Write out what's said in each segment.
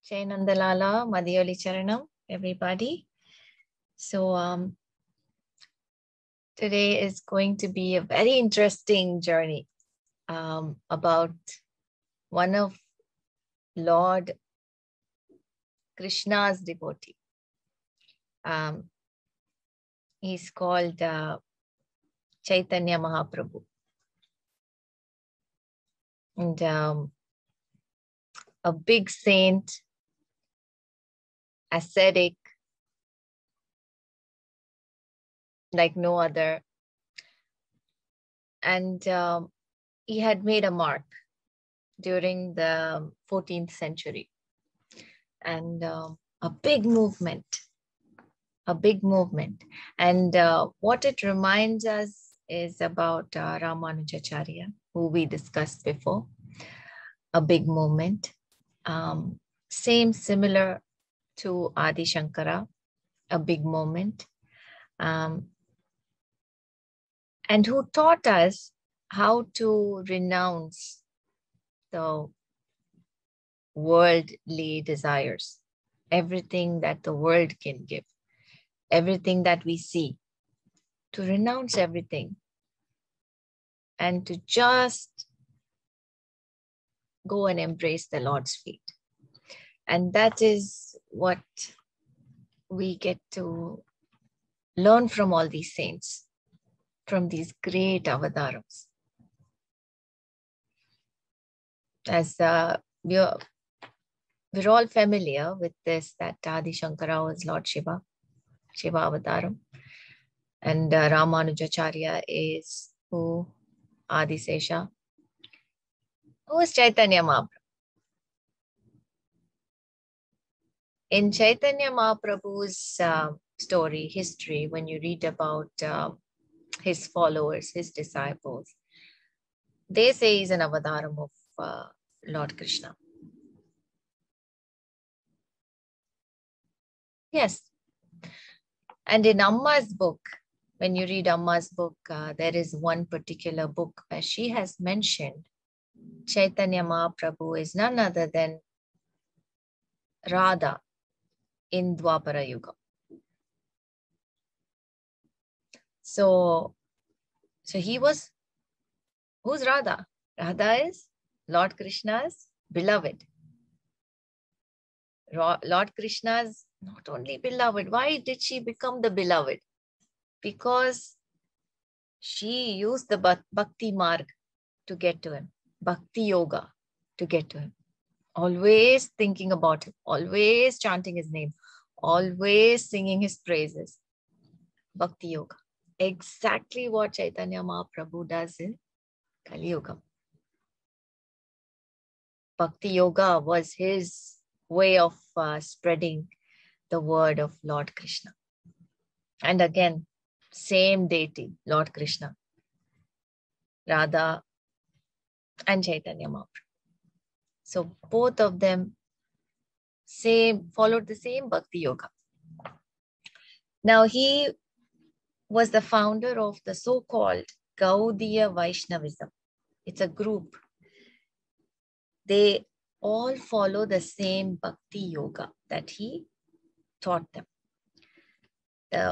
Jai Nandalala, Madhyali Charanam, everybody. So today is going to be a very interesting journey about one of Lord Krishna's devotee. He's called Chaitanya Mahaprabhu. And a big saint, ascetic, like no other. And he had made a mark during the 14th century. And a big movement. And what it reminds us is about Ramanujacharya, who we discussed before. A big movement. Similar to Adi Shankara, a big moment. And who taught us how to renounce the worldly desires, everything that the world can give, everything that we see, to renounce everything and to just go and embrace the Lord's feet. And that is what we get to learn from all these saints, from these great avatarams. As we're all familiar with this, that Adi Shankara was Lord Shiva Avataram. And Ramanujacharya is who? Adi Sesha. Who is Chaitanya Mahaprabhu? In Chaitanya Mahaprabhu's story, history, when you read about his followers, his disciples, they say he's an avataram of Lord Krishna. Yes. And in Amma's book, when you read Amma's book, there is one particular book where she has mentioned Chaitanya Mahaprabhu is none other than Radha in Dwapara Yuga. So he was, who's Radha? Radha is Lord Krishna's beloved. Lord Krishna's not only beloved. Why did she become the beloved? Because she used the bhakti marg to get to him. Bhakti yoga to get to him. Always thinking about him. Always chanting his name. Always singing his praises. Bhakti yoga. Exactly what Chaitanya Mahaprabhu does in Kali Yuga. Bhakti yoga was his way of spreading the word of Lord Krishna. And again, same deity, Lord Krishna, Radha and Chaitanya Mahaprabhu. So both of them followed the same Bhakti yoga. Now he was the founder of the so-called Gaudiya Vaishnavism. It's a group. They all follow the same Bhakti yoga that he taught them.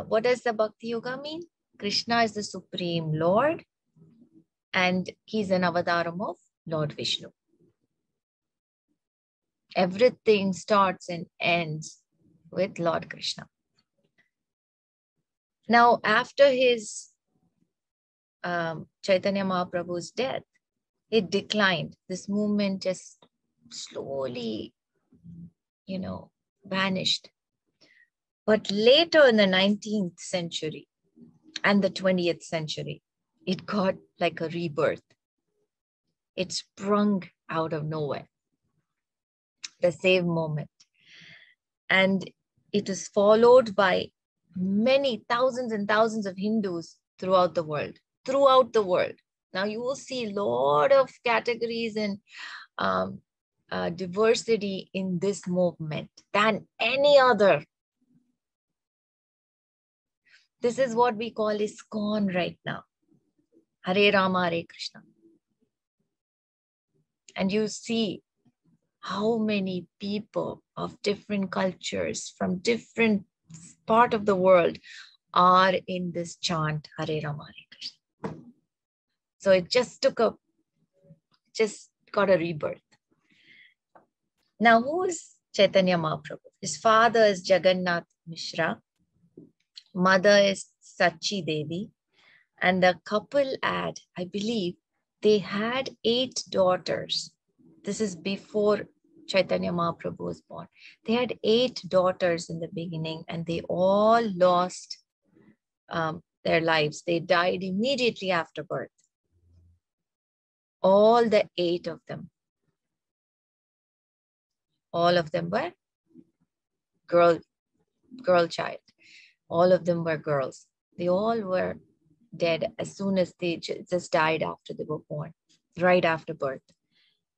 What does the Bhakti yoga mean? Krishna is the Supreme Lord and he's an avataram of Lord Vishnu. Everything starts and ends with Lord Krishna. Now, after his Chaitanya Mahaprabhu's death, it declined. This movement just slowly, vanished. But later in the 19th century and the 20th century, it got like a rebirth. It sprung out of nowhere. The same moment. And it was followed by many thousands and thousands of Hindus throughout the world. Now you will see a lot of categories and diversity in this movement than any other. This is what we call ISKCON right now. Hare Rama, Hare Krishna. And you see how many people of different cultures from different part of the world are in this chant, Hare Rama, Hare Krishna. So it just got a rebirth. Now, who is Chaitanya Mahaprabhu? His father is Jagannath Mishra. Mother is Sachi Devi. And the couple had, I believe, they had 8 daughters. This is before Chaitanya Mahaprabhu was born. They had 8 daughters in the beginning, and they all lost their lives. They died immediately after birth. All the 8 of them. All of them were girl child. All of them were girls. They all were dead as soon as they just died after they were born, right after birth.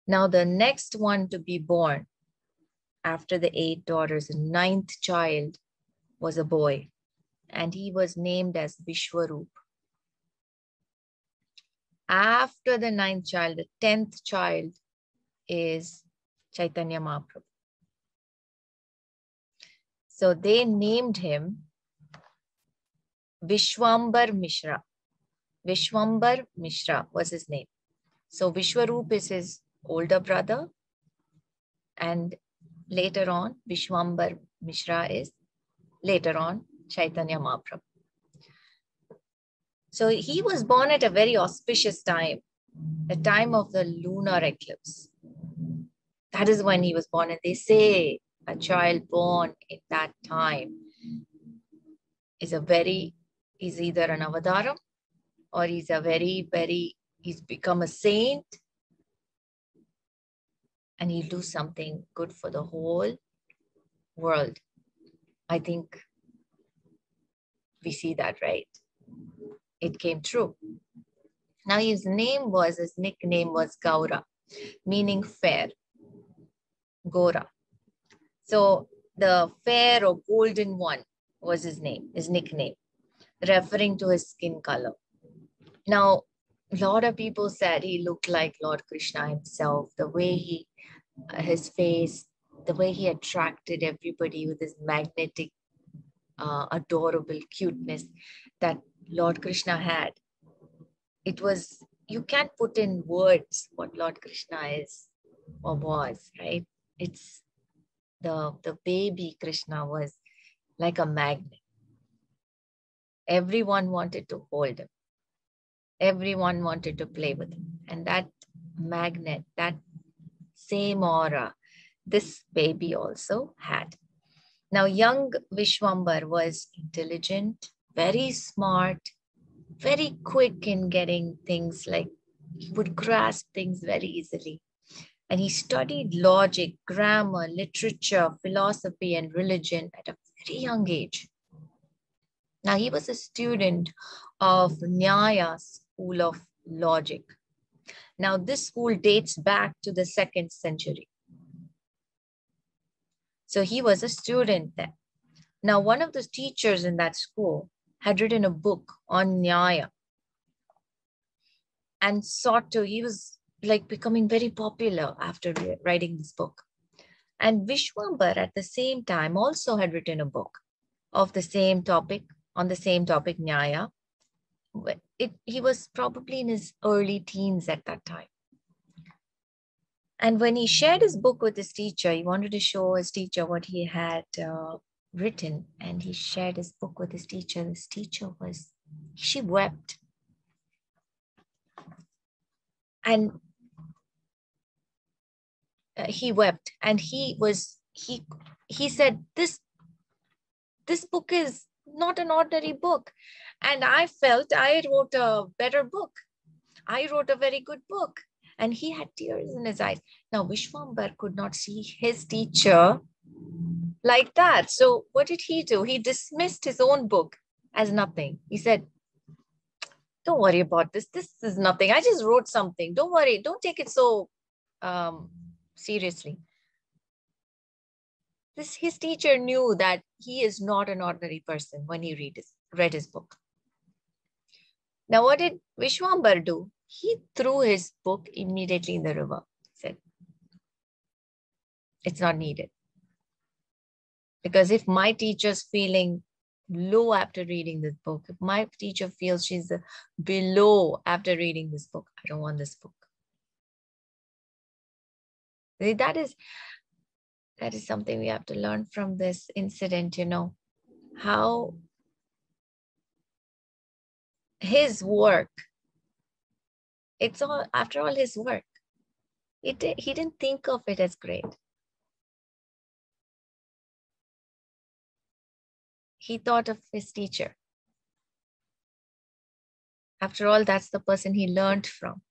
Now the next one to be born after the 8 daughters, the 9th child was a boy, and he was named as Vishwarup. After the 9th child, the 10th child is Chaitanya Mahaprabhu. So they named him Vishwambar Mishra. Vishwambar Mishra was his name. So Vishwarup is his older brother, and later on, Vishwambar Mishra is later on Chaitanya Mahaprabhu. So he was born at a very auspicious time, the time of the lunar eclipse. That is when he was born. And they say a child born in that time is either an avadaram, or he's become a saint, and he'll do something good for the whole world. I think we see that, right? It came true. Now his nickname was Gaura, meaning fair, Gora. So the fair or golden one was his nickname, referring to his skin color. Now, a lot of people said he looked like Lord Krishna himself, the way his face, the way he attracted everybody with his magnetic, adorable cuteness that Lord Krishna had. It was, you can't put in words what Lord Krishna is or was, right? It's the baby Krishna was like a magnet. Everyone wanted to hold him. Everyone wanted to play with him. And that magnet, that same aura, this baby also had. Now, young Vishwambar was intelligent, very smart, very quick in getting things, like he would grasp things very easily. And he studied logic, grammar, literature, philosophy, and religion at a very young age. Now, he was a student of Nyaya School of Logic. Now, this school dates back to the 2nd century. So he was a student there. Now, one of the teachers in that school had written a book on Nyaya, and he was like becoming very popular after writing this book. And Vishwambar at the same time also had written a book of the same topic, Nyaya. He was probably in his early teens at that time. And when he shared his book with his teacher, he wanted to show his teacher what he had written. And he shared his book with his teacher. His teacher she wept. And he wept. And he said, this book is not an ordinary book. And I felt I wrote a better book. I wrote a very good book. And he had tears in his eyes. Now, Vishwambar could not see his teacher like that. So what did he do? He dismissed his own book as nothing. He said, don't worry about this. This is nothing. I just wrote something. Don't worry. Don't take it so seriously. His teacher knew that he is not an ordinary person when he read his book. Now, what did Vishwambar do? He threw his book immediately in the river. He said, It's not needed. Because if my teacher's feeling low after reading this book, if my teacher feels she's below after reading this book, I don't want this book. That is something we have to learn from this incident, how his work, it's all, after all, his work. He didn't think of it as great. He thought of his teacher. After all, that's the person he learned from.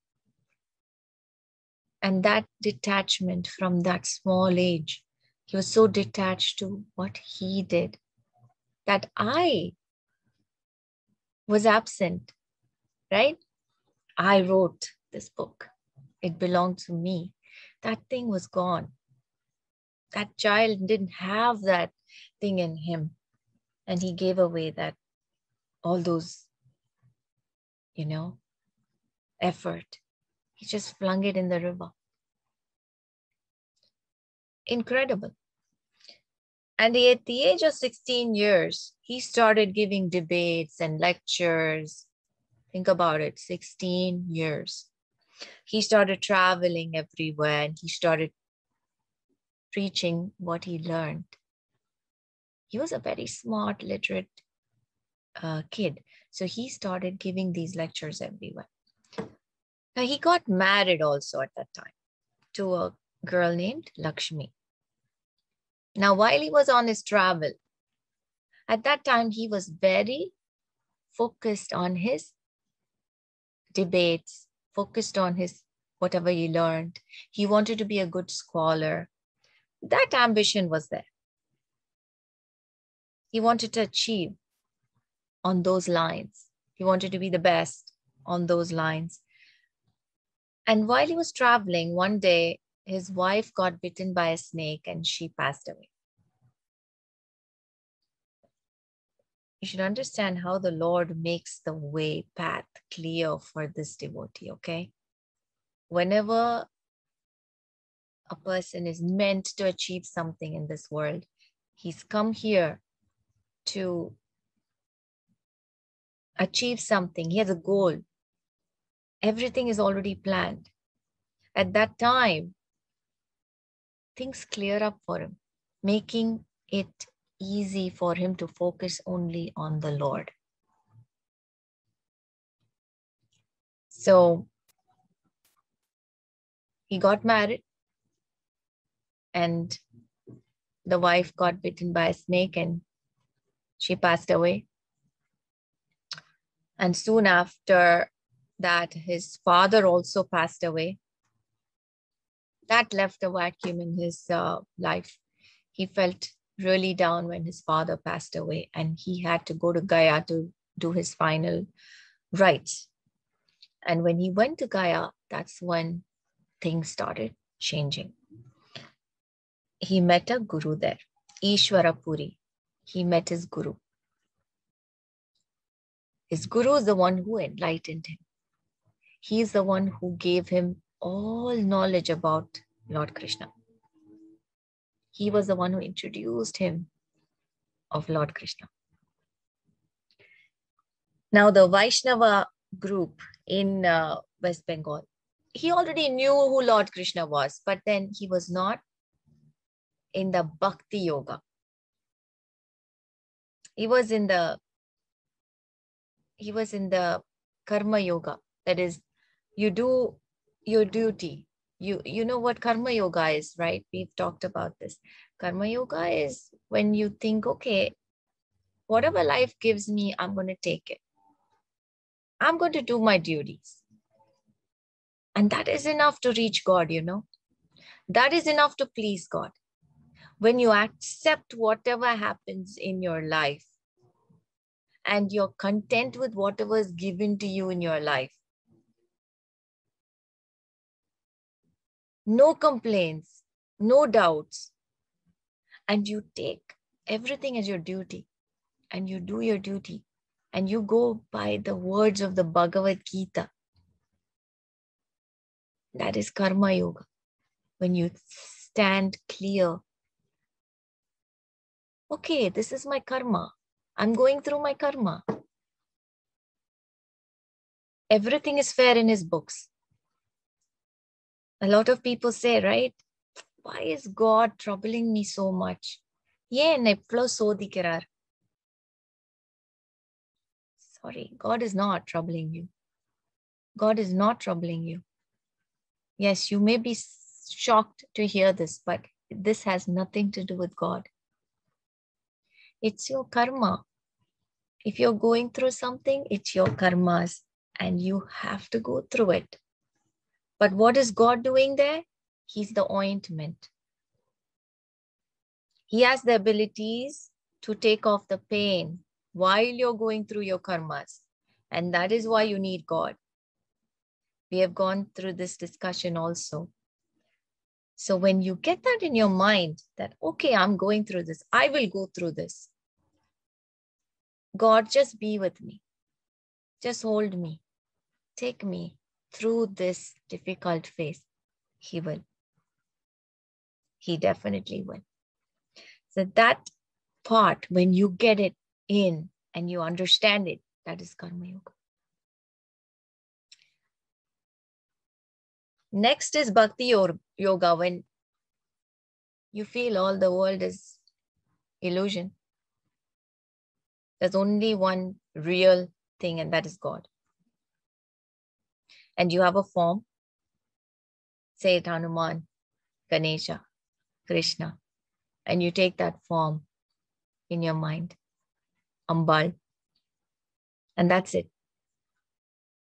And that detachment from that small age, he was so detached to what he did that I was absent, right? I wrote this book. It belonged to me. That thing was gone. That child didn't have that thing in him. And he gave away that, all those, effort. He just flung it in the river. Incredible. And at the age of 16 years, he started giving debates and lectures. Think about it, 16 years. He started traveling everywhere and he started preaching what he learned. He was a very smart, literate kid. So he started giving these lectures everywhere. Now he got married also at that time to a girl named Lakshmi. Now, while he was on his travel, at that time, he was very focused on his debates, focused on his whatever he learned. He wanted to be a good scholar. That ambition was there. He wanted to achieve on those lines. He wanted to be the best on those lines. And while he was traveling, one day, his wife got bitten by a snake and she passed away. You should understand how the Lord makes the way, path clear for this devotee, okay? Whenever a person is meant to achieve something in this world, he's come here to achieve something. He has a goal. Everything is already planned. At that time, things clear up for him, making it easy for him to focus only on the Lord. So he got married and the wife got bitten by a snake and she passed away. And soon after that, his father also passed away. That left a vacuum in his life. He felt really down when his father passed away and he had to go to Gaya to do his final rites. And when he went to Gaya, that's when things started changing. He met a guru there, Ishwara Puri. He met his guru. His guru is the one who enlightened him. He is the one who gave him all knowledge about Lord Krishna. He was the one who introduced him of Lord Krishna. Now the Vaishnava group in West Bengal, he already knew who Lord Krishna was, but then he was not in the Bhakti Yoga. He was in the Karma Yoga. That is, you do your duty. You know what Karma Yoga is, right? We've talked about this. Karma Yoga is when you think, okay, whatever life gives me, I'm going to take it. I'm going to do my duties. And that is enough to reach God, That is enough to please God. When you accept whatever happens in your life and you're content with whatever is given to you in your life, no complaints, no doubts, and you take everything as your duty and you do your duty and you go by the words of the Bhagavad Gita. That is Karma Yoga. When you stand clear. Okay, this is my karma. I'm going through my karma. Everything is fair in his books. A lot of people say, right? Why is God troubling me so much? Sorry, God is not troubling you. God is not troubling you. Yes, you may be shocked to hear this, but this has nothing to do with God. It's your karma. If you're going through something, it's your karmas and you have to go through it. But what is God doing there? He's the ointment. He has the abilities to take off the pain while you're going through your karmas. And that is why you need God. We have gone through this discussion also. So when you get that in your mind that, okay, I'm going through this, I will go through this. God, just be with me. Just hold me. Take me through this difficult phase. He will. He definitely will. So that part, when you get it in and you understand it, that is Karma Yoga. Next is Bhakti Yoga, when you feel all the world is illusion. There's only one real thing, and that is God. And you have a form, say it Hanuman, Ganesha, Krishna, and you take that form in your mind, Ambal, and that's it.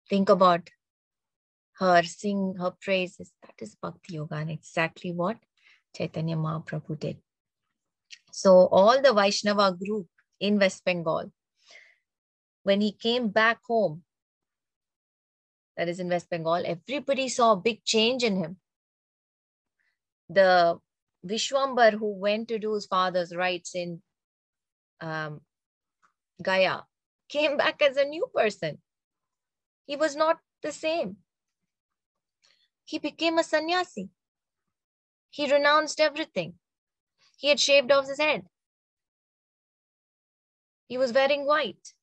Think about her, sing her praises. That is Bhakti Yoga, and exactly what Chaitanya Mahaprabhu did. So all the Vaishnava group in West Bengal, when he came back home, that is in West Bengal, everybody saw a big change in him. The Vishwambar who went to do his father's rites in Gaya came back as a new person. He was not the same. He became a sannyasi. He renounced everything. He had shaved off his head. He was wearing white.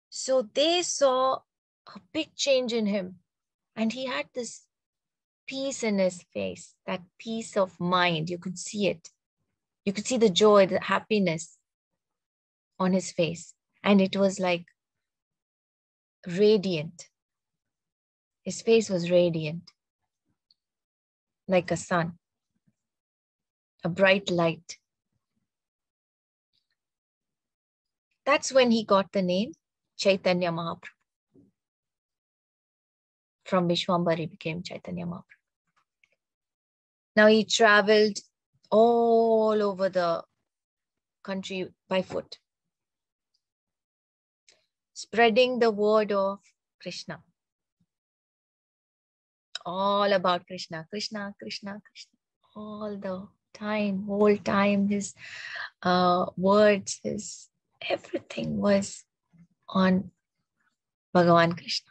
So they saw a big change in him. And he had this peace in his face, that peace of mind. You could see it. You could see the joy, the happiness on his face. And it was like radiant. His face was radiant, like a sun, a bright light. That's when he got the name Chaitanya Mahaprabhu. From Vishwambar, he became Chaitanya Mahaprabhu. Now he traveled all over the country by foot, spreading the word of Krishna. All about Krishna, Krishna, Krishna, Krishna. All the time, whole time, his words, his everything was on Bhagavan Krishna.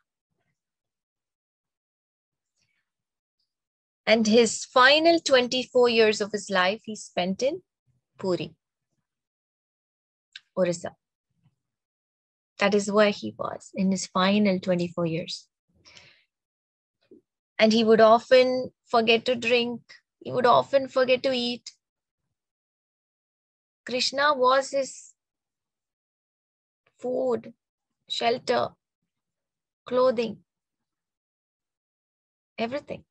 And his final 24 years of his life, he spent in Puri, Orissa. That is where he was in his final 24 years. And he would often forget to drink. He would often forget to eat. Krishna was his food, shelter, clothing, everything.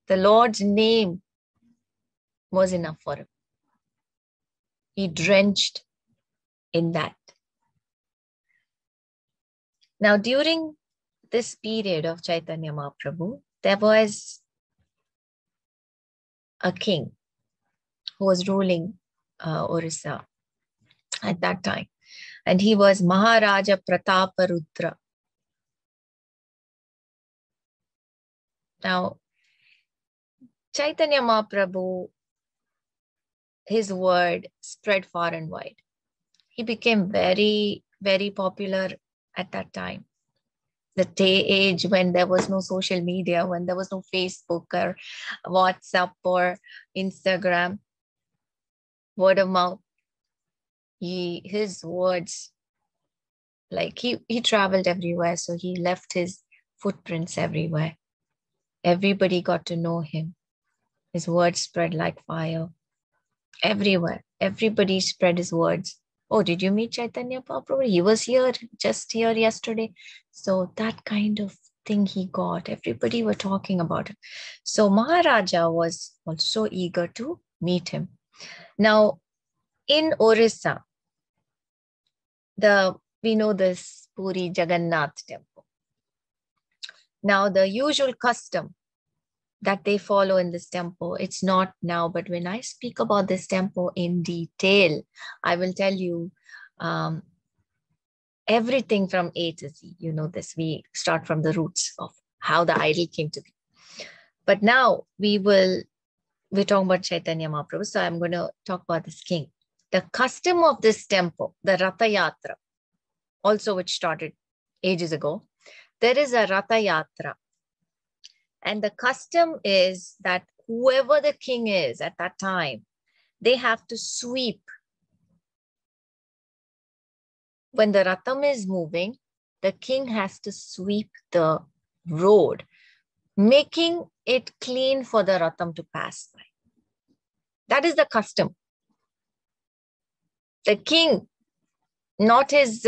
The Lord's name was enough for him. He drenched in that. Now, during this period of Chaitanya Mahaprabhu, there was a king who was ruling Orissa at that time. And he was Maharaja Prataparudra. Now, Chaitanya Mahaprabhu, his word spread far and wide. He became very, very popular at that time. the age when there was no social media, when there was no Facebook or WhatsApp or Instagram, word of mouth. His words, like he traveled everywhere, so he left his footprints everywhere. Everybody got to know him. His words spread like fire everywhere. Everybody spread his words. Oh, did you meet Chaitanya Mahaprabhu? He was here, just here yesterday. So that kind of thing he got. Everybody were talking about it. So Maharaja was also eager to meet him. Now, in Orissa, we know this Puri Jagannath Temple. Now, the usual custom that they follow in this temple, it's not now, but when I speak about this temple in detail, I will tell you everything from A to Z. You know this, we start from the roots of how the idol came to be. But now we're talking about Chaitanya Mahaprabhu, so I'm going to talk about this king. The custom of this temple, the Rata Yatra, also which started ages ago, there is a Rata Yatra. And the custom is that whoever the king is at that time, they have to sweep. When the Ratham is moving, the king has to sweep the road, making it clean for the Ratham to pass by. That is the custom. The king, not his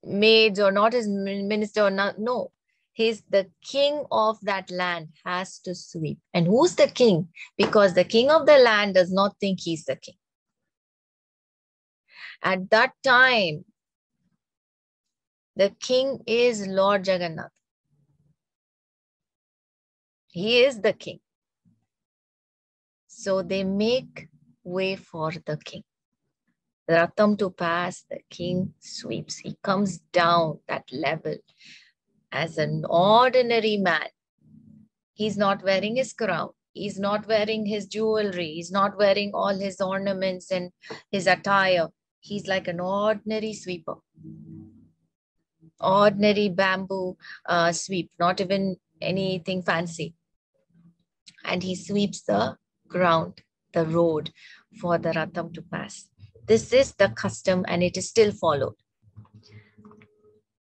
maids or not his minister, no. He's the king of that land, has to sweep. And who's the king? Because the king of the land does not think he's the king. At that time, the king is Lord Jagannath. He is the king. So they make way for the king. The Ratham to pass, the king sweeps. He comes down that level as an ordinary man. He's not wearing his crown. He's not wearing his jewelry. He's not wearing all his ornaments and his attire. He's like an ordinary sweeper. Ordinary bamboo sweep, not even anything fancy. And he sweeps the ground, the road for the Ratham to pass. This is the custom and it is still followed.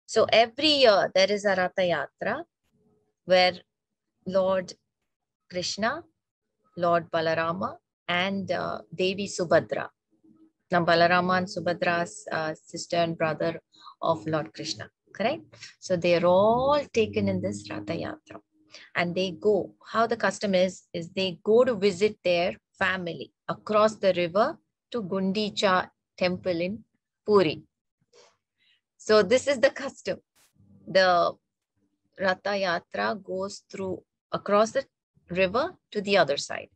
So every year there is a Rata Yatra where Lord Krishna, Lord Balarama and Devi Subhadra. Now Balarama and Subhadra's sister and brother of Lord Krishna, correct? So they're all taken in this Rata Yatra. And they go, how the custom is they go to visit their family across the river to Gundicha Temple in Puri. So this is the custom. The Rata Yatra goes through across the river to the other side.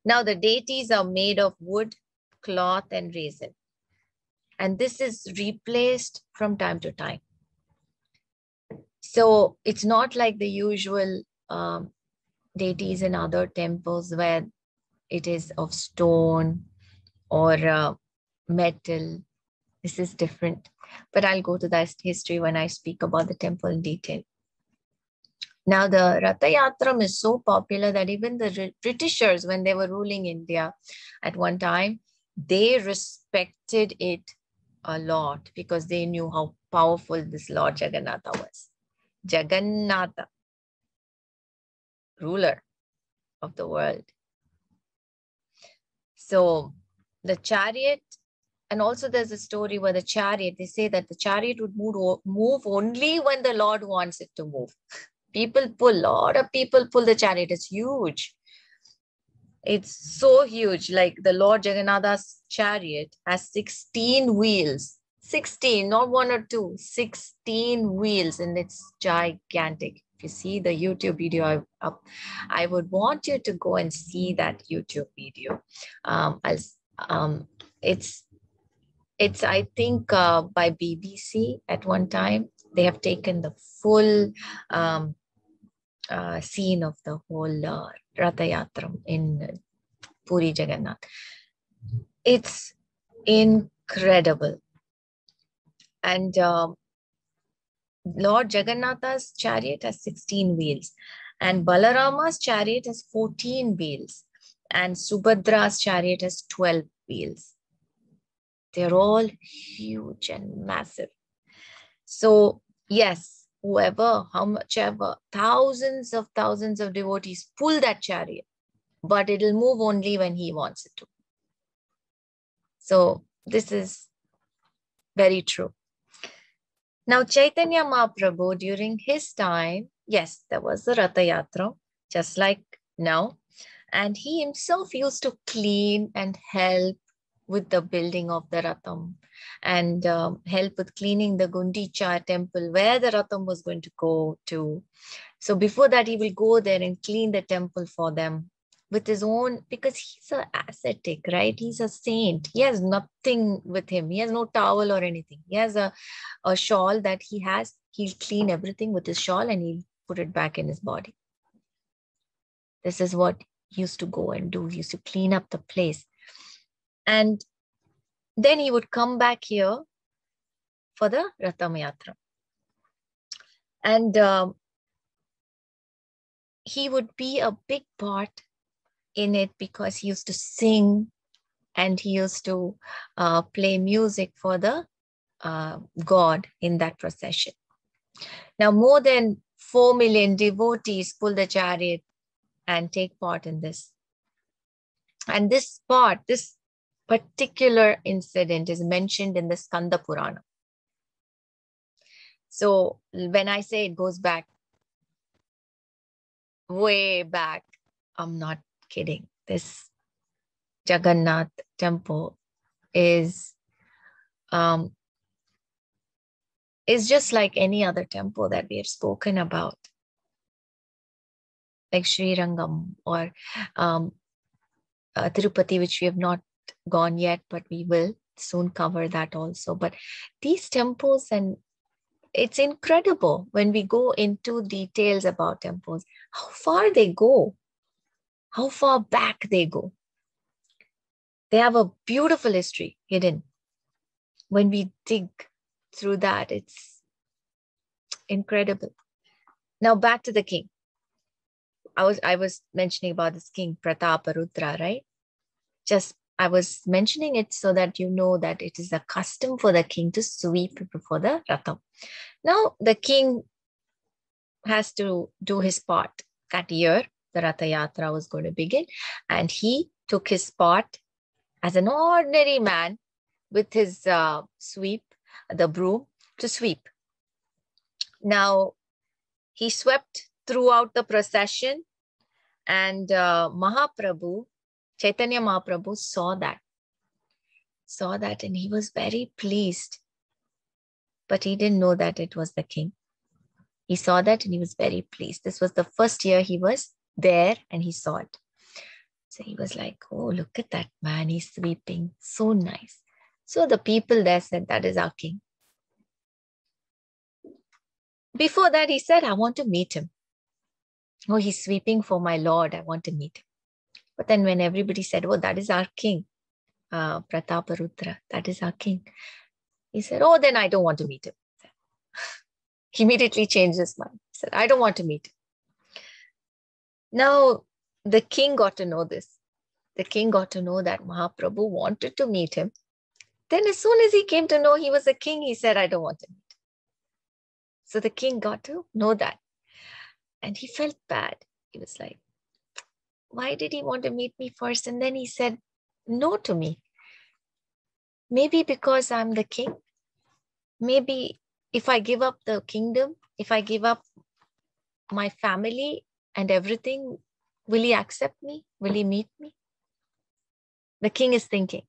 Now the deities are made of wood, cloth and resin. And this is replaced from time to time. So it's not like the usual deities in other temples where it is of stone or metal. This is different. But I'll go to that history when I speak about the temple in detail. Now the Rata Yatram is so popular that even the Britishers, when they were ruling India at one time, they respected it a lot because they knew how powerful this Lord Jagannatha was. Jagannatha, ruler of the world. So the chariot, and also there's a story where the chariot, they say that the chariot would move only when the Lord wants it to move. People pull, a lot of people pull the chariot. It's huge. It's so huge. Like the Lord Jagannatha's chariot has 16 wheels. 16, not one or two, 16 wheels, and it's gigantic. If you see the YouTube video up, I would want you to go and see that YouTube video. It's I think by BBC at one time. They have taken the full scene of the whole Rata Yatra in Puri Jagannath. It's incredible. And Lord Jagannatha's chariot has 16 wheels, and Balarama's chariot has 14 wheels, and Subhadra's chariot has 12 wheels. They're all huge and massive. So yes, whoever, how much ever, thousands of devotees pull that chariot, but it'll move only when he wants it to. So this is very true. Now, Chaitanya Mahaprabhu, during his time, yes, there was the Rata Yatra, just like now. And he himself used to clean and help with the building of the Ratham and help with cleaning the Gundicha temple where the Ratham was going to go to. So before that, he will go there and clean the temple for them with his own, because he's an ascetic, right? He's a saint. He has nothing with him. He has no towel or anything. He has a shawl that he has. He'll clean everything with his shawl and he'll put it back in his body. This is what he used to go and do. He used to clean up the place. And then he would come back here for the Rata Yatra. And he would be a big part in it because he used to sing and he used to play music for the God in that procession. Now, more than 4 million devotees pull the chariot and take part in this. And this particular incident is mentioned in the Skanda Purana. So when I say it goes back, way back, I'm not kidding. This Jagannath Temple is just like any other temple that we have spoken about, like Sri Rangam or Tirupati, which we have not gone yet, but we will soon cover that also. But these temples, and it's incredible when we go into details about temples, how far they go, how far back they go. They have a beautiful history hidden. When we dig through that, it's incredible. Now back to the king. I was mentioning about this king, Prataparudra, right? I was mentioning it so that you know that it is a custom for the king to sweep before the Ratham. Now, the king has to do his part. That year, the Rata Yatra was going to begin, and he took his part as an ordinary man with his sweep, the broom, to sweep. Now, he swept throughout the procession, and Mahaprabhu, Chaitanya Mahaprabhu saw that, and he was very pleased. But he didn't know that it was the king. He saw that and he was very pleased. This was the first year he was there and he saw it. So he was like, oh, look at that man, he's sweeping, so nice. So the people there said, that is our king. Before that, he said, I want to meet him. Oh, he's sweeping for my Lord, I want to meet him. But then when everybody said, oh, that is our king, Prataparudra, that is our king, he said, oh, then I don't want to meet him. He immediately changed his mind. He said, I don't want to meet him. Now, the king got to know this. The king got to know that Mahaprabhu wanted to meet him. Then as soon as he came to know he was a king, he said, I don't want to meet him. So the king got to know that. And he felt bad. He was like, why did he want to meet me first? And then he said no to me. Maybe because I'm the king. Maybe if I give up the kingdom, if I give up my family and everything, will he accept me? Will he meet me? The king is thinking.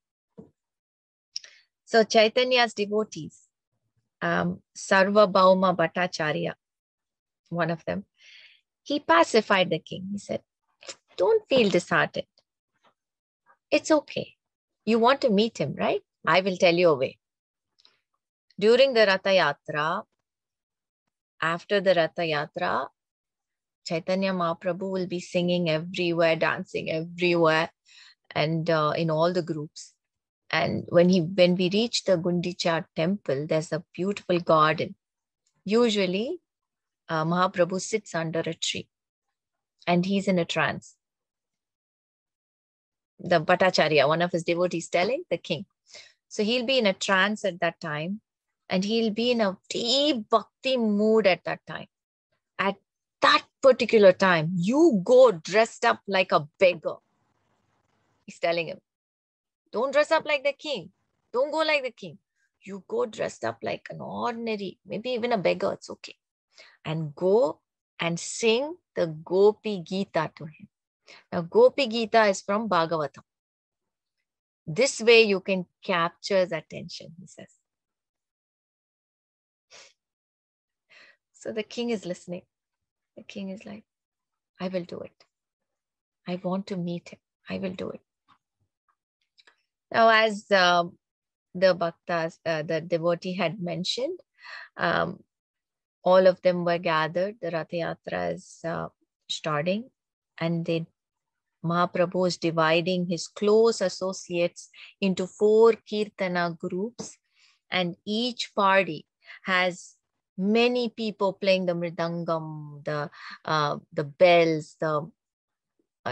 So Chaitanya's devotees, Sarva Bhauma Bhattacharya, one of them, he pacified the king. He said, don't feel disheartened. It's okay. You want to meet him, right? I will tell you a way. During the Rata Yatra, after the Rata Yatra, Chaitanya Mahaprabhu will be singing everywhere, dancing everywhere, and in all the groups. And when we reach the Gundicha temple, there's a beautiful garden. usually Mahaprabhu sits under a tree and he's in a trance. The Bhattacharya, one of his devotees, telling the king. So he'll be in a trance at that time, and he'll be in a deep bhakti mood at that time. At that particular time, you go dressed up like a beggar. He's telling him, don't dress up like the king. Don't go like the king. You go dressed up like an ordinary, maybe even a beggar, it's okay. And go and sing the Gopi Gita to him. Now, Gopi Gita is from Bhagavatam. This way you can capture his attention, he says. So the king is listening. The king is like, I will do it. I want to meet him. I will do it. Now, as the bhaktas, the devotee had mentioned, all of them were gathered. The Rata Yatra is starting, and Mahaprabhu is dividing his close associates into 4 Kirtana groups, and each party has many people playing the mridangam, the bells, the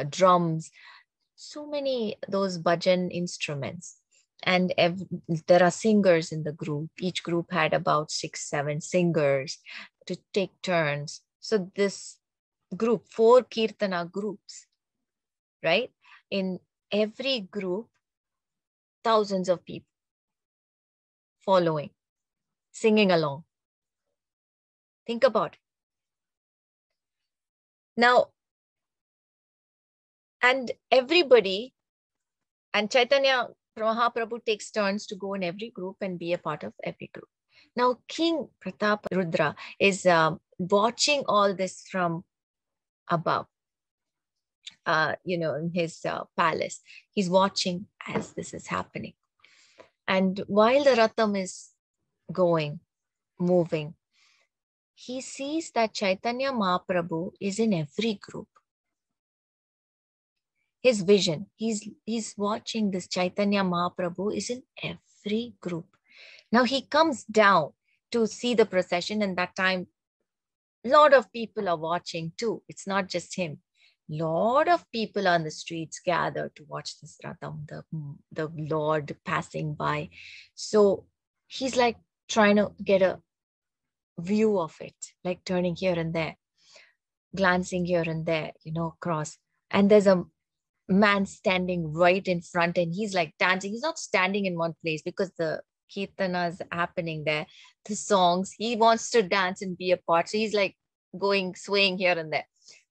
drums, so many those bhajan instruments. And there are singers in the group. Each group had about 6-7 singers to take turns. So this group, 4 Kirtana groups, right? In every group, thousands of people following, singing along. Think about it. Now, and everybody, and Chaitanya Mahaprabhu takes turns to go in every group and be a part of every group. Now, King Pratap Rudra is watching all this from above. In his palace. He's watching as this is happening. And while the Ratham is moving, he sees that Chaitanya Mahaprabhu is in every group. His vision, he's watching this Chaitanya Mahaprabhu is in every group. Now he comes down to see the procession, and that time, a lot of people are watching too. It's not just him. Lot of people on the streets gather to watch this Ratham, the Lord passing by. So he's like trying to get a view of it, like turning here and there, glancing here and there, across. And there's a man standing right in front, and he's like dancing. He's not standing in one place because the kirtana is happening there, the songs. He wants to dance and be a part. So he's like swaying here and there.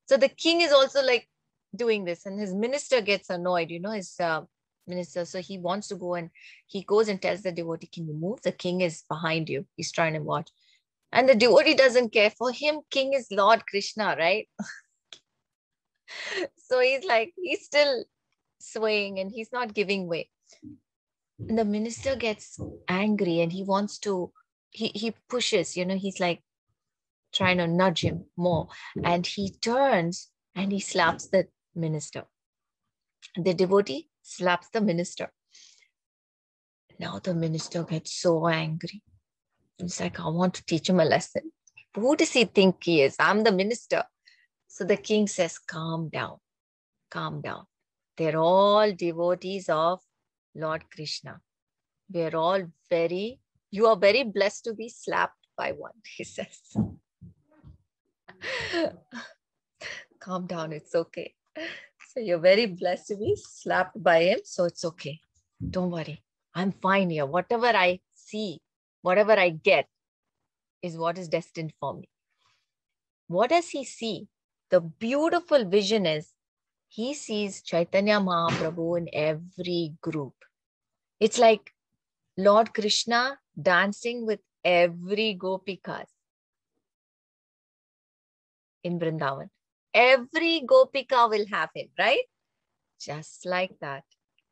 So the king is also like doing this, and his minister gets annoyed, his minister. So he wants to go, and he goes and tells the devotee, can you move? The king is behind you. He's trying to watch. And the devotee doesn't care. For him, king is Lord Krishna, right? So he's still swaying and he's not giving way. And the minister gets angry and he wants to, he pushes, he's like, trying to nudge him more, and he turns and he slaps the minister. The devotee slaps the minister. Now the minister gets so angry. He's like, I want to teach him a lesson. Who does he think he is? I'm the minister. So the king says, calm down, calm down. They're all devotees of Lord Krishna. You are very blessed to be slapped by one, he says. Calm down, it's okay. So you're very blessed to be slapped by him, so it's okay. Don't worry, I'm fine here. Whatever I see, whatever I get is what is destined for me. What does he see? The beautiful vision is he sees Chaitanya Mahaprabhu in every group. It's like Lord Krishna dancing with every gopikas in Vrindavan. Every gopika will have him, right? Just like that,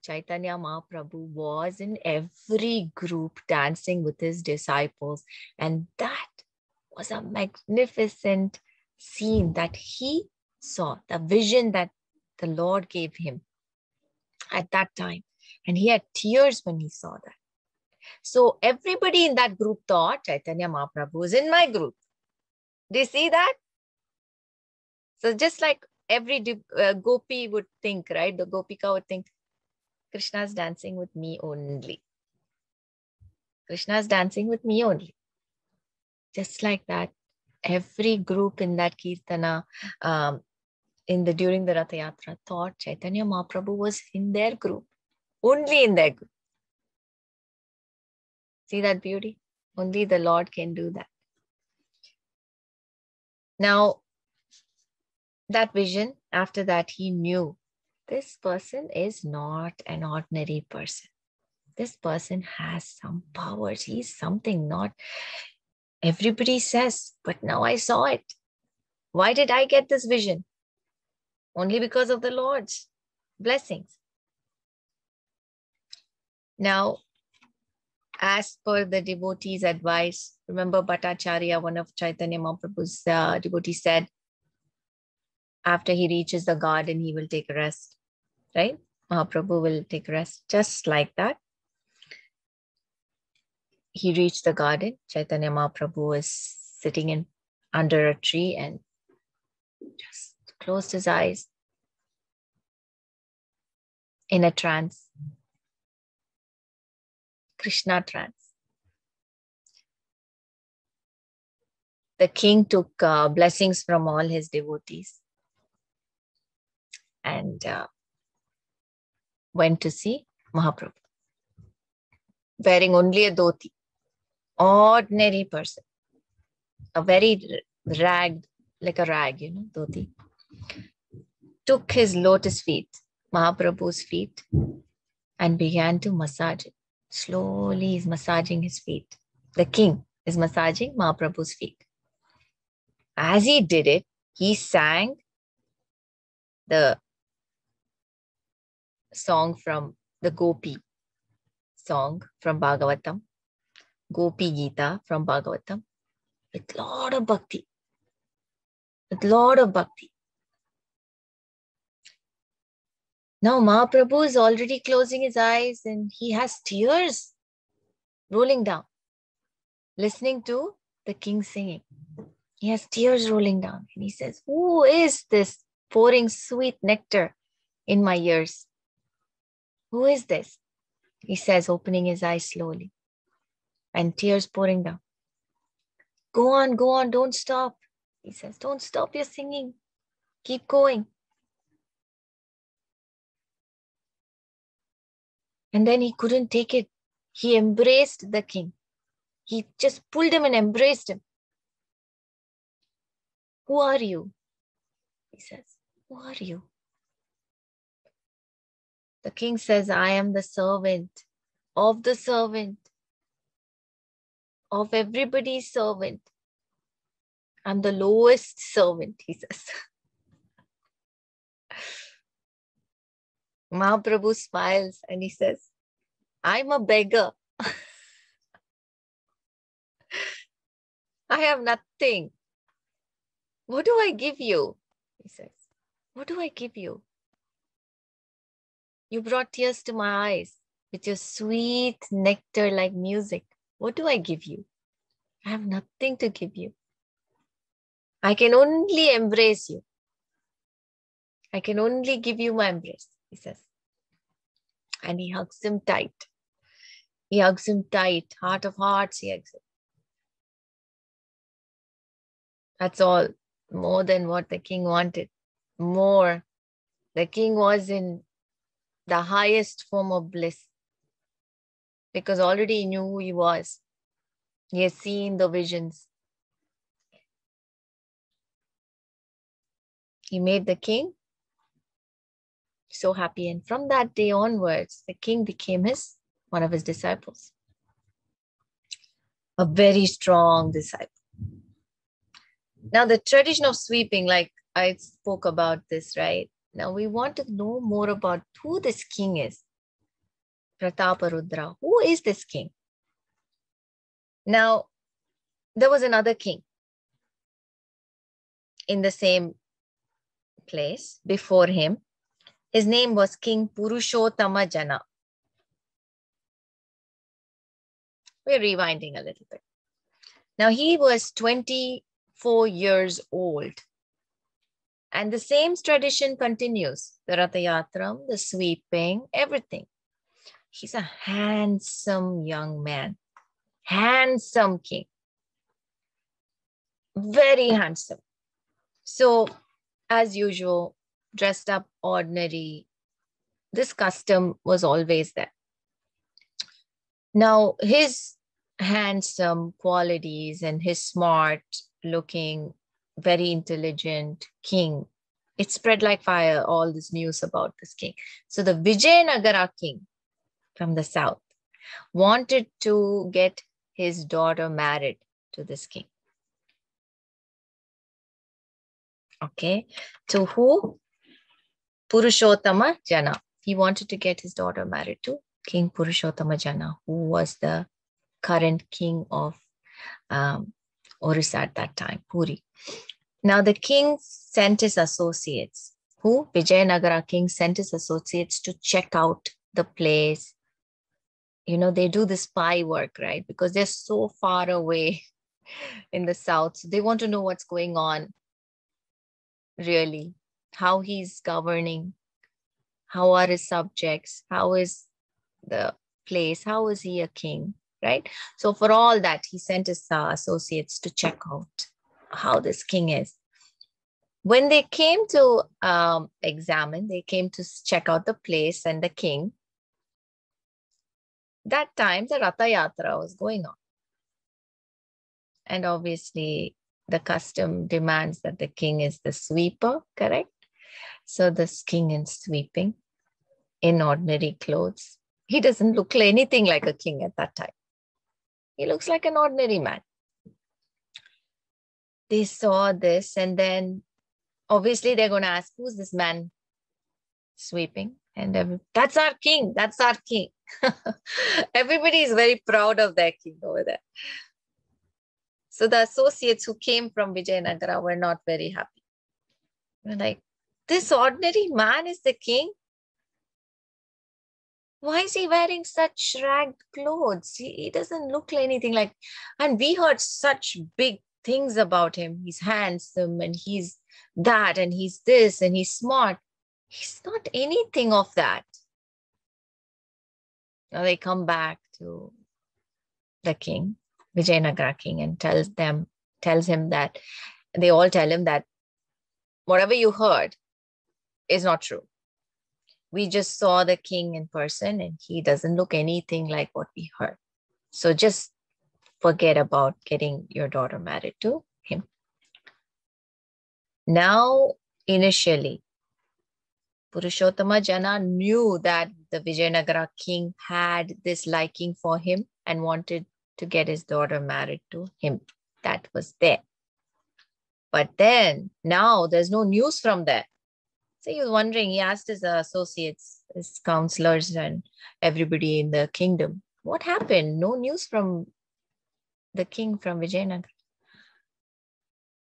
Chaitanya Mahaprabhu was in every group dancing with his disciples. And that was a magnificent scene that he saw, the vision that the Lord gave him at that time. And he had tears when he saw that. So everybody in that group thought Chaitanya Mahaprabhu is in my group. Do you see that? So just like every gopi would think, right? The gopika would think, Krishna's dancing with me only. Krishna's dancing with me only. Just like that, every group in that kirtana, during the Rata Yatra, thought Chaitanya Mahaprabhu was in their group, only in their group. See that beauty? Only the Lord can do that. Now, that vision, after that, he knew this person is not an ordinary person. This person has some powers. He's something not everybody says, but now I saw it. Why did I get this vision? Only because of the Lord's blessings. Now, as per the devotee's advice, remember Bhattacharya, one of Chaitanya Mahaprabhu's devotees, said, after he reaches the garden, he will take a rest, right? Mahaprabhu will take rest. Just like that, he reached the garden. Chaitanya Mahaprabhu was sitting under a tree and just closed his eyes in a trance, Krishna trance. The king took blessings from all his devotees and went to see Mahaprabhu, wearing only a dhoti, ordinary person, a very ragged, like a rag, dhoti. Took his lotus feet, Mahaprabhu's feet, and began to massage it. Slowly he's massaging his feet. The king is massaging Mahaprabhu's feet. As he did it, he sang the song from the Gopi song from Bhagavatam, Gopi Gita from Bhagavatam, with lot of bhakti. With lot of bhakti. Now Mahaprabhu is already closing his eyes and he has tears rolling down, listening to the king singing. He has tears rolling down and he says, who is this pouring sweet nectar in my ears? Who is this? He says, opening his eyes slowly and tears pouring down. Go on, don't stop. He says, don't stop your singing. Keep going. And then he couldn't take it. He embraced the king. He just pulled him and embraced him. Who are you? He says, who are you? The king says, I am the servant of the servant, of everybody's servant. I'm the lowest servant, he says. Mahaprabhu smiles and he says, I'm a beggar. I have nothing. What do I give you? He says, what do I give you? You brought tears to my eyes with your sweet nectar like music. What do I give you? I have nothing to give you. I can only embrace you. I can only give you my embrace, he says. And he hugs him tight. He hugs him tight. Heart of hearts, he hugs him. That's all. More than what the king wanted. More. The king was in the highest form of bliss. Because already he knew who he was. He has seen the visions. He made the king so happy. And from that day onwards, the king became one of his disciples. A very strong disciple. Now, the tradition of sweeping, like I spoke about this, right? Now, we want to know more about who this king is. Prataparudra. Who is this king? Now, there was another king in the same place before him. His name was King Purushottama Jana. We're rewinding a little bit. Now, he was 20 4 years old. And the same tradition continues. The Rata Yatra, the sweeping, everything. He's a handsome young man, handsome king, very handsome. So, as usual, dressed up ordinary. This custom was always there. Now, his handsome qualities and his smart looking, very intelligent king, it spread like fire, all this news about this king. So the Vijayanagara king from the south wanted to get his daughter married to this king. Okay, to who? Purushottama Jana. He wanted to get his daughter married to King Purushottama Jana, who was the current king of Orissa at that time, Puri. Now the king sent his associates. Who? Vijayanagara king sent his associates to check out the place. You know, they do the spy work, right? Because they're so far away in the south. So they want to know what's going on, really, how he's governing, how are his subjects, how is the place, how is he a king, right? So for all that, he sent his associates to check out how this king is. When they came to examine, they came to check out the place and the king. That time, the Rata Yatra was going on. And obviously, the custom demands that the king is the sweeper, correct? So this king is sweeping in ordinary clothes. He doesn't look anything like a king at that time. He looks like an ordinary man. They saw this and then obviously they're going to ask, who's this man sweeping? And that's our king. That's our king. Everybody is very proud of their king over there. So the associates who came from Vijayanagara were not very happy. They're like, this ordinary man is the king? Why is he wearing such ragged clothes? He doesn't look like anything like, and we heard such big things about him. He's handsome and he's that and he's this and he's smart. He's not anything of that. Now they come back to the king, Vijayanagara king, and tells him that, they all tell him that whatever you heard is not true. We just saw the king in person and he doesn't look anything like what we heard. So just forget about getting your daughter married to him. Now, initially, Purushottama Jana knew that the Vijayanagara king had this liking for him and wanted to get his daughter married to him. That was there. But then, now there's no news from there. So he was wondering, he asked his associates, his counselors and everybody in the kingdom, what happened? No news from the king from Vijayanagara.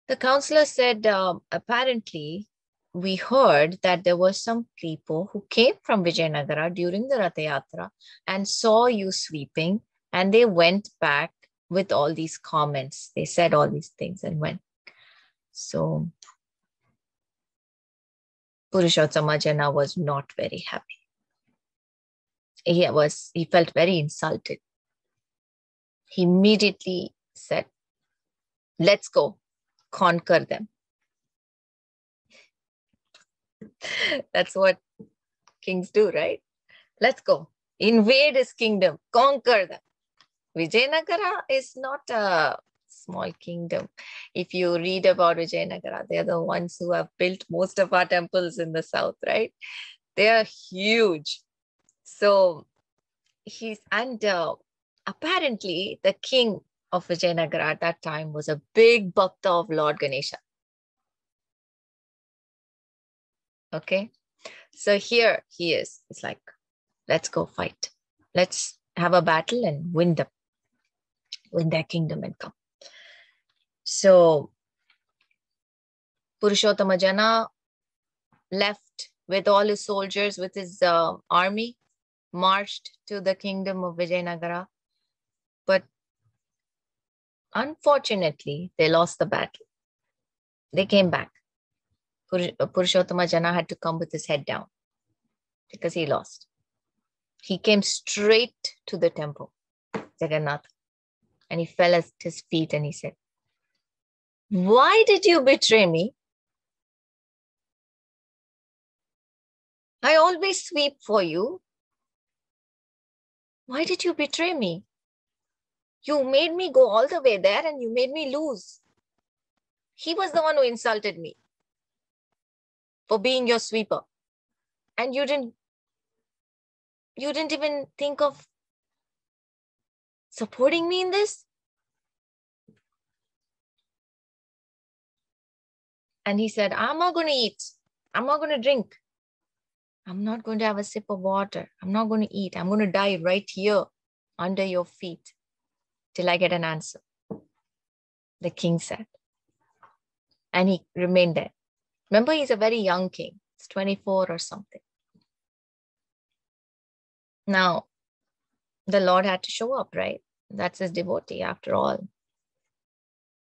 The counselor said, apparently, we heard that there were some people who came from Vijayanagara during the Rata Yatra and saw you sweeping, and they went back with all these comments. They said all these things and went. So Purushottama Jana was not very happy. He felt very insulted. He immediately said, let's go, conquer them. That's what kings do, right? Let's go, invade his kingdom, conquer them. Vijayanagara is not a small kingdom. If you read about Vijayanagara, they're the ones who have built most of our temples in the south, right? They are huge. So apparently the king of Vijayanagara at that time was a big bhakta of Lord Ganesha. Okay. So here he is. It's like, let's go fight. Let's have a battle and win their kingdom and come. So Purushottama Jana left with all his soldiers, with his army, marched to the kingdom of Vijayanagara. But unfortunately, they lost the battle. They came back. Purushottama Jana had to come with his head down because he lost. He came straight to the temple, Jagannath, and he fell at his feet and he said, "Why did you betray me? I always sweep for you. Why did you betray me? You made me go all the way there and you made me lose. He was the one who insulted me for being your sweeper. And you didn't even think of supporting me in this?" And he said, "I'm not going to eat. I'm not going to drink. I'm not going to have a sip of water. I'm not going to eat. I'm going to die right here under your feet till I get an answer." The king said. And he remained there. Remember, he's a very young king. It's 24 or something. Now, the Lord had to show up, right? That's his devotee after all.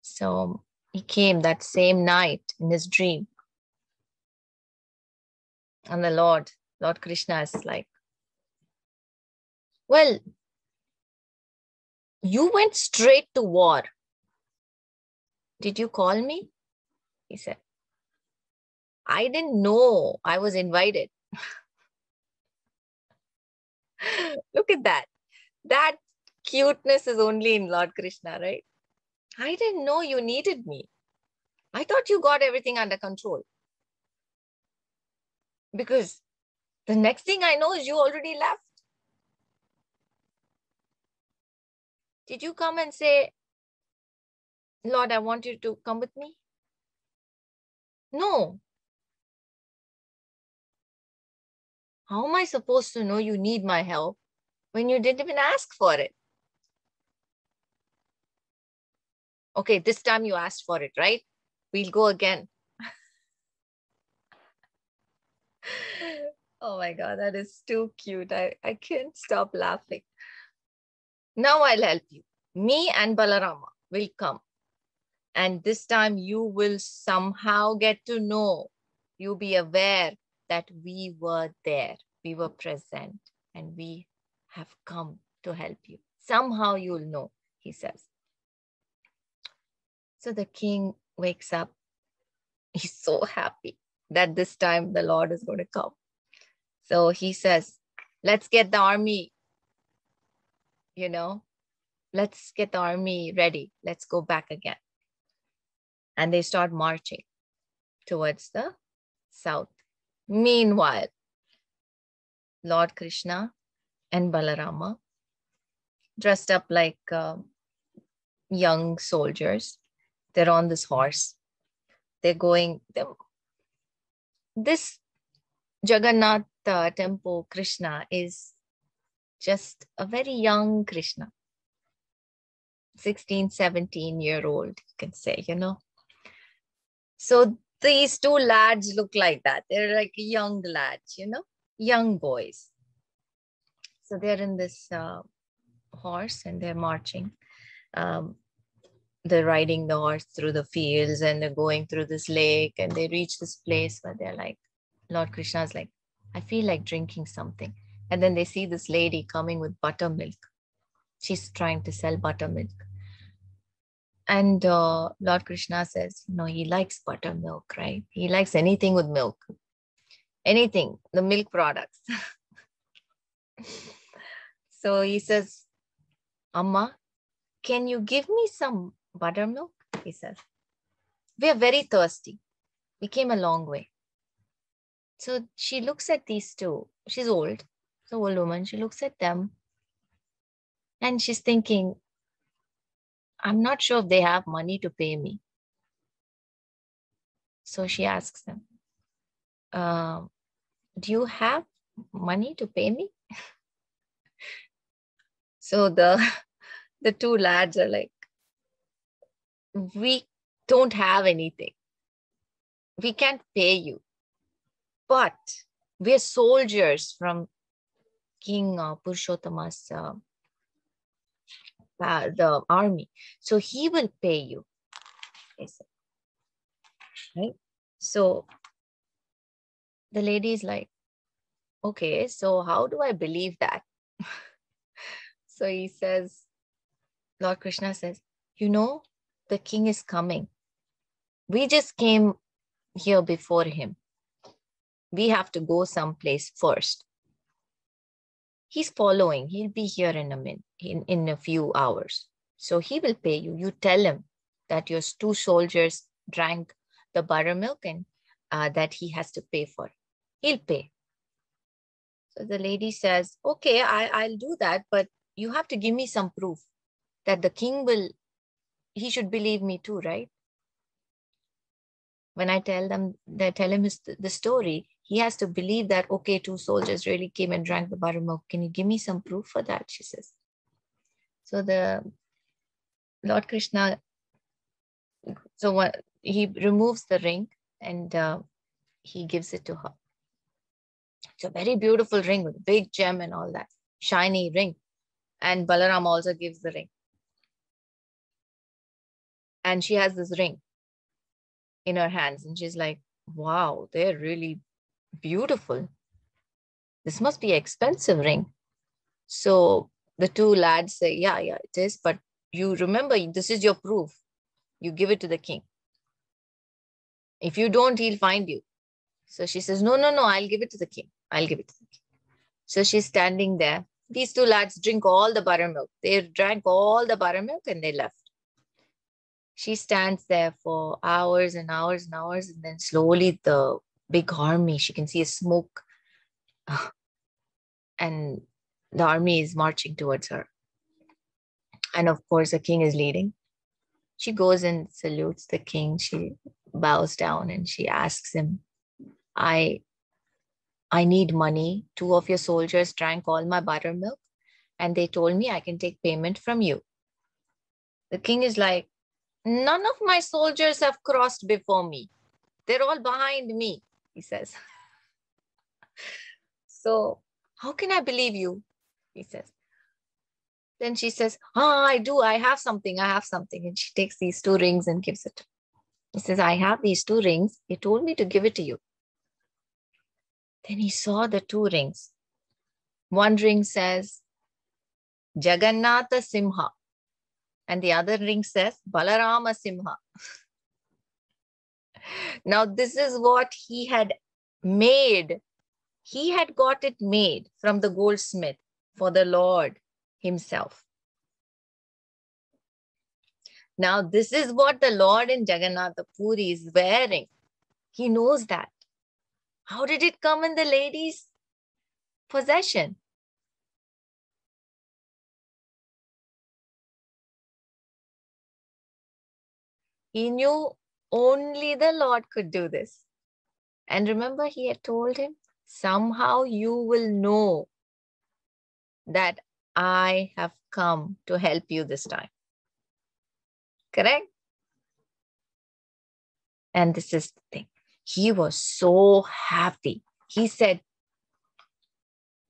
So he came that same night in his dream. And the Lord Krishna is like, "Well, you went straight to war. Did you call me?" He said, "I didn't know I was invited." Look at that. That cuteness is only in Lord Krishna, right? "I didn't know you needed me. I thought you got everything under control. Because the next thing I know is you already left. Did you come and say, 'Lord, I want you to come with me'? No. How am I supposed to know you need my help when you didn't even ask for it?" Okay, this time you asked for it, right? We'll go again. Oh my God, that is too cute. I can't stop laughing. "Now I'll help you. Me and Balarama will come. And this time you will somehow get to know, you'll be aware that we were there. We were present and we have come to help you. Somehow you'll know," he says. So the king wakes up. He's so happy that this time the Lord is going to come. So he says, "Let's get the army, let's get the army ready. Let's go back again." And they start marching towards the south. Meanwhile, Lord Krishna and Balarama, dressed up like young soldiers, they're on this horse. This Jagannath Temple Krishna is just a very young Krishna, 16, 17-year-old, you can say, So these two lads look like that. They're like young lads, young boys. So they're in this horse and they're marching. They're riding the horse through the fields and they're going through this lake and they reach this place where they're like, Lord Krishna's like, "I feel like drinking something." And then they see this lady coming with buttermilk. She's trying to sell buttermilk. And Lord Krishna says, he likes buttermilk, right? He likes anything with milk. Anything, the milk products. So he says, "Amma, can you give me some buttermilk?" He says. "We are very thirsty. We came a long way." So she looks at these two. She's old. It's an old woman. She looks at them and she's thinking, "I'm not sure if they have money to pay me." So she asks them, "Do you have money to pay me?" So the two lads are like, "We don't have anything. We can't pay you. But we're soldiers from King Purushottama's the army. So he will pay you." They said. right? So the lady is like, okay, so how do I believe that? So he says, Lord Krishna says, the king is coming. We just came here before him. We have to go someplace first. He's following. He'll be here in a minute, in a few hours. So he will pay you. You tell him that your two soldiers drank the buttermilk and that he has to pay for it. He'll pay. So the lady says, okay, I'll do that, but you have to give me some proof that the king he should believe me too, right? When I tell him the story, he has to believe that, okay, two soldiers really came and drank the buttermilk. Can you give me some proof for that? She says. So the Lord Krishna, he removes the ring and he gives it to her. It's a very beautiful ring with a big gem and all that, shiny ring. And Balaram also gives the ring. And she has this ring in her hands. And she's like, wow, they're really beautiful. This must be an expensive ring. So the two lads say, yeah, it is. But you remember, this is your proof. You give it to the king. If you don't, he'll find you. So she says, no, I'll give it to the king. I'll give it to the king. So she's standing there. These two lads drink all the buttermilk. They drank all the buttermilk and they left. She stands there for hours and hours and hours. And then slowly the big army, she can see a smoke. And the army is marching towards her. And of course, the king is leading. She goes and salutes the king. She bows down and she asks him, I need money. Two of your soldiers drank all my buttermilk and they told me I can take payment from you. The king is like, none of my soldiers have crossed before me. They're all behind me, he says. So how can I believe you? He says. Then she says, I do. I have something. And she takes these two rings and gives it. He says, I have these two rings. He told me to give it to you. Then he saw the two rings. One ring says, Jagannatha Simha. And the other ring says, Balarama Simha. Now, this is what he had made. He had got it made from the goldsmith for the Lord himself. Now, this is what the Lord in Jagannath Puri is wearing. He knows that. How did it come in the lady's possession? He knew only the Lord could do this. And remember, he had told him, somehow you will know that I have come to help you this time. Correct? And this is the thing. He was so happy. He said,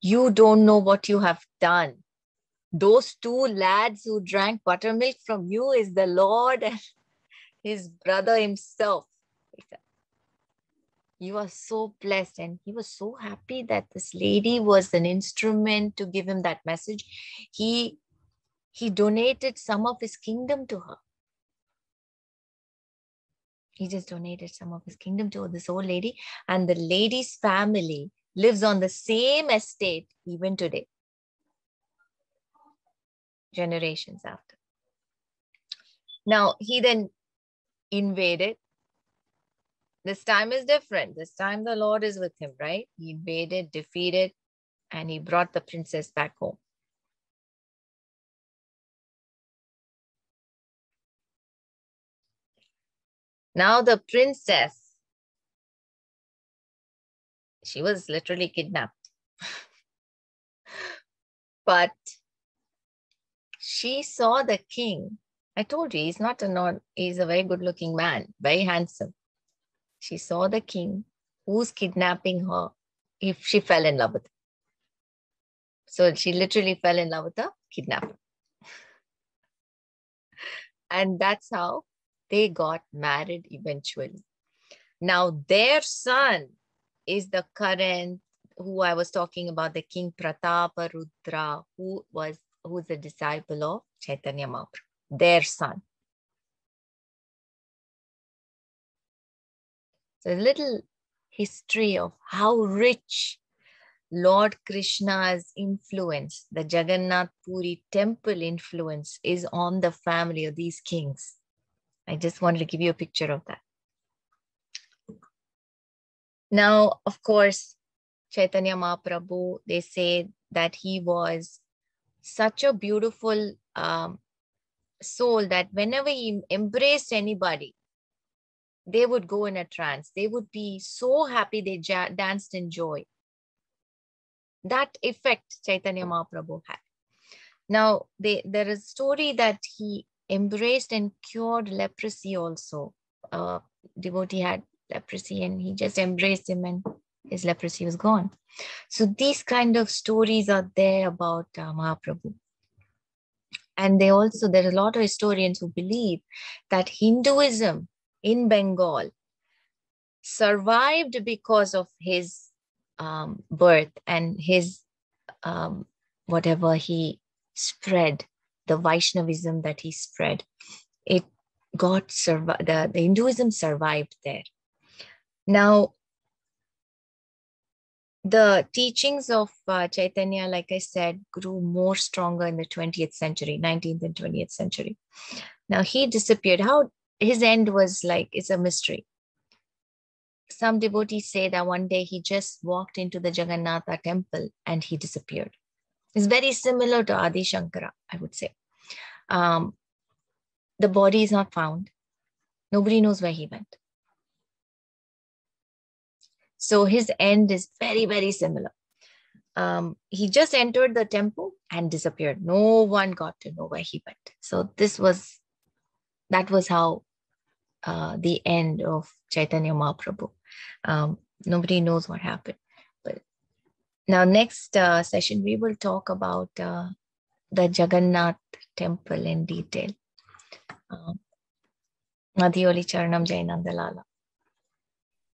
you don't know what you have done. Those two lads who drank buttermilk from you is the Lord and his brother himself. He said, you are so blessed. And he was so happy that this lady was an instrument to give him that message. He donated some of his kingdom to her. He just donated some of his kingdom to this old lady. And the lady's family lives on the same estate even today. Generations after. Now, he then invaded. This time is different. This time the Lord is with him, right? He invaded, defeated, and he brought the princess back home. Now the princess, she was literally kidnapped. But she saw the king. I told you, he's a very good looking man, very handsome. She saw the king who's kidnapping her. If she fell in love with him. So she literally fell in love with the kidnapper. And that's how they got married eventually. Now their son is the current, who I was talking about, the King Prataparudra, who's a disciple of Chaitanya Mahaprabhu, their son. So a little history of how rich Lord Krishna's influence, the Jagannath Puri temple influence, is on the family of these kings. I just wanted to give you a picture of that. Now, of course, Chaitanya Mahaprabhu, they say that he was such a beautiful soul that whenever he embraced anybody, they would go in a trance. They would be so happy, they danced in joy. That effect Chaitanya Mahaprabhu had. Now, there is a story that he embraced and cured leprosy also. Devotee had leprosy and he just embraced him and his leprosy was gone. So these kind of stories are there about Mahaprabhu. And there are a lot of historians who believe that Hinduism in Bengal survived because of his birth and his whatever he spread, the Vaishnavism that he spread. It the Hinduism survived there. Now, the teachings of Chaitanya, like I said, grew more stronger in the 20th century, 19th and 20th century. Now, he disappeared. How his end was like, it's a mystery. Some devotees say that one day he just walked into the Jagannatha Temple and he disappeared. It's very similar to Adi Shankara, I would say. The body is not found. Nobody knows where he went. So his end is very, very similar. He just entered the temple and disappeared. No one got to know where he went. So that was how the end of Chaitanya Mahaprabhu. Nobody knows what happened. But now next session, we will talk about the Jagannath Temple in detail. Madhyoli Charanam Jainandalala.